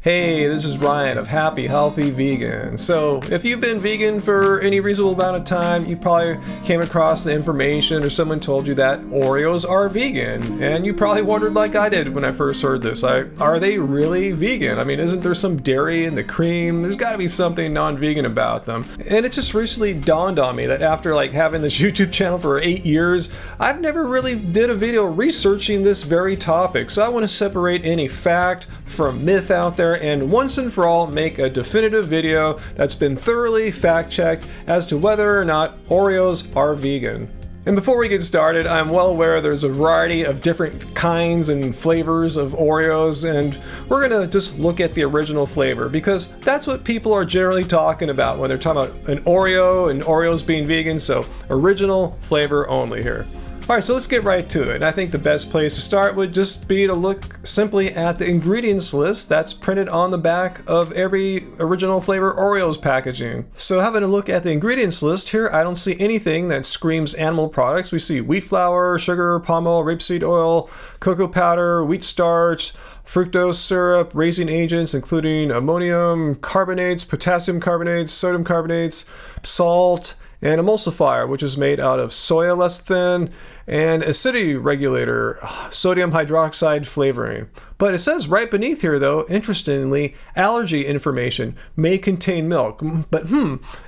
Hey, this is Ryan of Happy Healthy Vegan. So, if you've been vegan for any reasonable amount of time, you probably came across the information or someone told you that Oreos are vegan. And you probably wondered like I did when I first heard this. Are they really vegan? I mean, isn't there some dairy in the cream? There's got to be something non-vegan about them. And it just recently dawned on me that after having this YouTube channel for 8 years, I've never really did a video researching this very topic. So I want to separate any fact from myth out there and once and for all make a definitive video that's been thoroughly fact-checked as to whether or not Oreos are vegan. And before we get started, I'm well aware there's a variety of different kinds and flavors of Oreos, and we're gonna just look at the original flavor because that's what people are generally talking about when they're talking about an Oreo and Oreos being vegan, so original flavor only here. Alright, so let's get right to it. And I think the best place to start would just be to look simply at the ingredients list that's printed on the back of every original flavor Oreos packaging. So having a look at the ingredients list here, I don't see anything that screams animal products. We see wheat flour, sugar, palm oil, rapeseed oil, cocoa powder, wheat starch, fructose syrup, raising agents including ammonium carbonates, potassium carbonates, sodium carbonates, salt, and emulsifier, which is made out of soya lecithin, and acidity regulator, sodium hydroxide flavoring. But it says right beneath here though, interestingly, allergy information may contain milk. But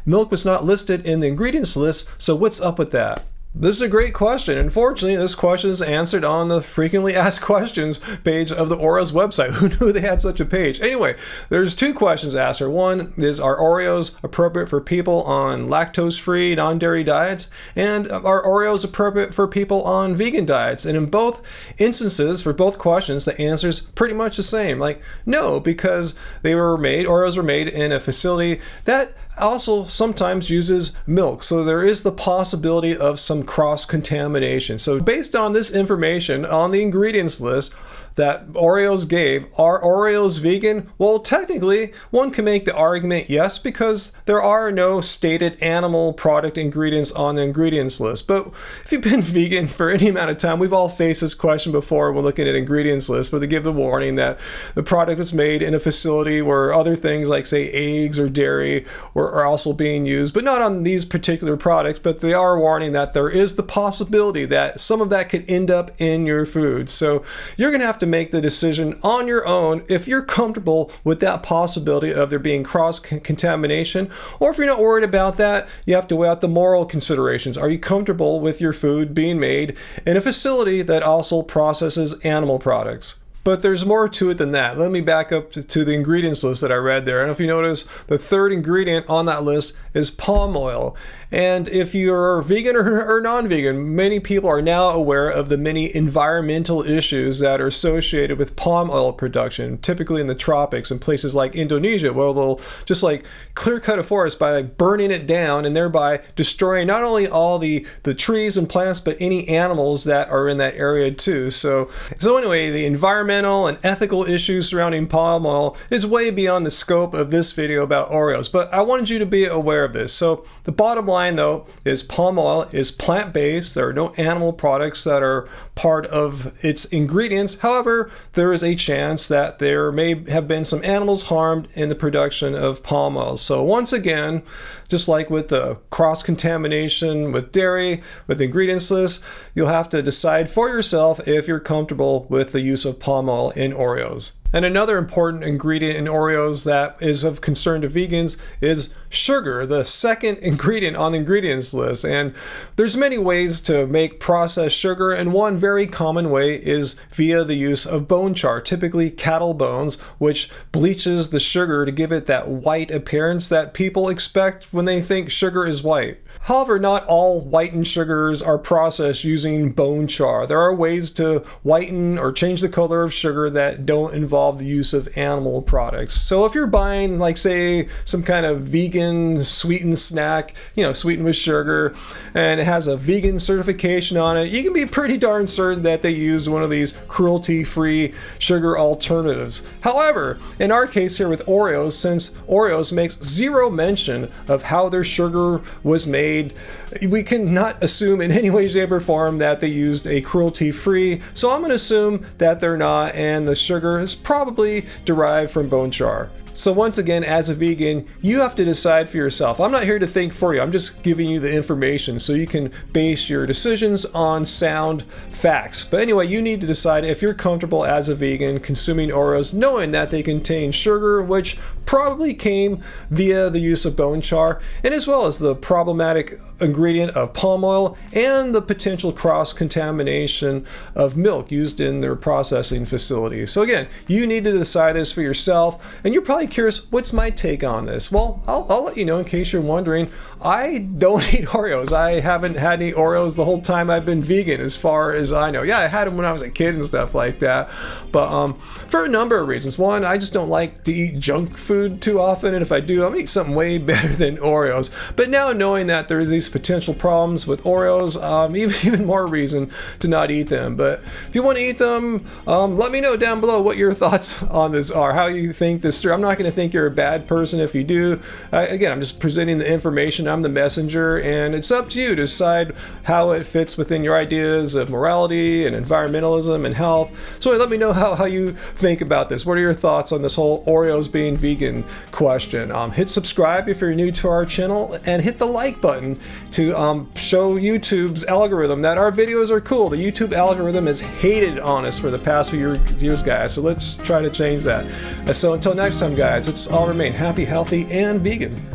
milk was not listed in the ingredients list, so what's up with that? This is a great question. Unfortunately, this question is answered on the frequently asked questions page of the Oreos website. Who knew they had such a page? Anyway, there's two questions asked here. One is, are Oreos appropriate for people on lactose-free, non-dairy diets? And are Oreos appropriate for people on vegan diets? And in both instances, for both questions, the answer is pretty much the same. No, because Oreos were made in a facility that also sometimes uses milk, so there is the possibility of some cross-contamination. So based on this information on the ingredients list that Oreos gave, are Oreos vegan? Well, technically, one can make the argument yes, because there are no stated animal product ingredients on the ingredients list. But if you've been vegan for any amount of time, we've all faced this question before when looking at ingredients lists, where they give the warning that the product was made in a facility where other things like, say, eggs or dairy are also being used, but not on these particular products, but they are warning that there is the possibility that some of that could end up in your food. So you're going to have to make the decision on your own if you're comfortable with that possibility of there being cross-contamination, or if you're not worried about that, you have to weigh out the moral considerations. Are you comfortable with your food being made in a facility that also processes animal products? But there's more to it than that. Let me back up to the ingredients list that I read there. And if you notice, the third ingredient on that list is palm oil. And if you're vegan or non-vegan, many people are now aware of the many environmental issues that are associated with palm oil production, typically in the tropics and places like Indonesia, where they'll just clear cut a forest by burning it down and thereby destroying not only all the trees and plants, but any animals that are in that area too. So anyway, the environmental and ethical issues surrounding palm oil is way beyond the scope of this video about Oreos, but I wanted you to be aware of this. So the bottom line though is palm oil is plant-based. There are no animal products that are part of its ingredients. However, there is a chance that there may have been some animals harmed in the production of palm oil. So once again, just like with the cross-contamination with dairy, with the ingredients list, you'll have to decide for yourself if you're comfortable with the use of palm oil in Oreos. And another important ingredient in Oreos that is of concern to vegans is sugar, the second ingredient on the ingredients list. And there's many ways to make processed sugar, and one very common way is via the use of bone char, typically cattle bones, which bleaches the sugar to give it that white appearance that people expect when they think sugar is white. However, not all whitened sugars are processed using bone char. There are ways to whiten or change the color of sugar that don't involve the use of animal products. So if you're buying, say, some kind of vegan sweetened snack, sweetened with sugar, and it has a vegan certification on it, you can be pretty darn certain that they use one of these cruelty-free sugar alternatives. However, in our case here with Oreos, since Oreos makes zero mention of how their sugar was made, we cannot assume in any way, shape, or form that they used a cruelty-free. So I'm going to assume that they're not, and the sugar is probably probably derived from bone char. So once again, as a vegan, you have to decide for yourself. I'm not here to think for you. I'm just giving you the information so you can base your decisions on sound facts. But anyway, you need to decide if you're comfortable as a vegan consuming Oreos knowing that they contain sugar, which probably came via the use of bone char, and as well as the problematic ingredient of palm oil and the potential cross-contamination of milk used in their processing facilities. So again, you need to decide this for yourself, and you're probably curious, what's my take on this? Well, I'll let you know in case you're wondering. I don't eat Oreos. I haven't had any Oreos the whole time I've been vegan, as far as I know. Yeah, I had them when I was a kid and stuff like that, but for a number of reasons. One, I just don't like to eat junk food too often, and if I do, I'm gonna eat something way better than Oreos. But now knowing that there's these potential problems with Oreos, even more reason to not eat them. But if you want to eat them, let me know down below what your thoughts on this are, how you think this through. I'm not going to think you're a bad person if you do. Again, I'm just presenting the information. I'm the messenger, and it's up to you to decide how it fits within your ideas of morality and environmentalism and health. So let me know how you think about this. What are your thoughts on this whole Oreos being vegan question? Hit subscribe if you're new to our channel, and hit the like button to show YouTube's algorithm that our videos are cool. The YouTube algorithm has hated on us for the past few years, guys, so let's try to change that. So until next time, guys, let's all remain happy, healthy, and vegan.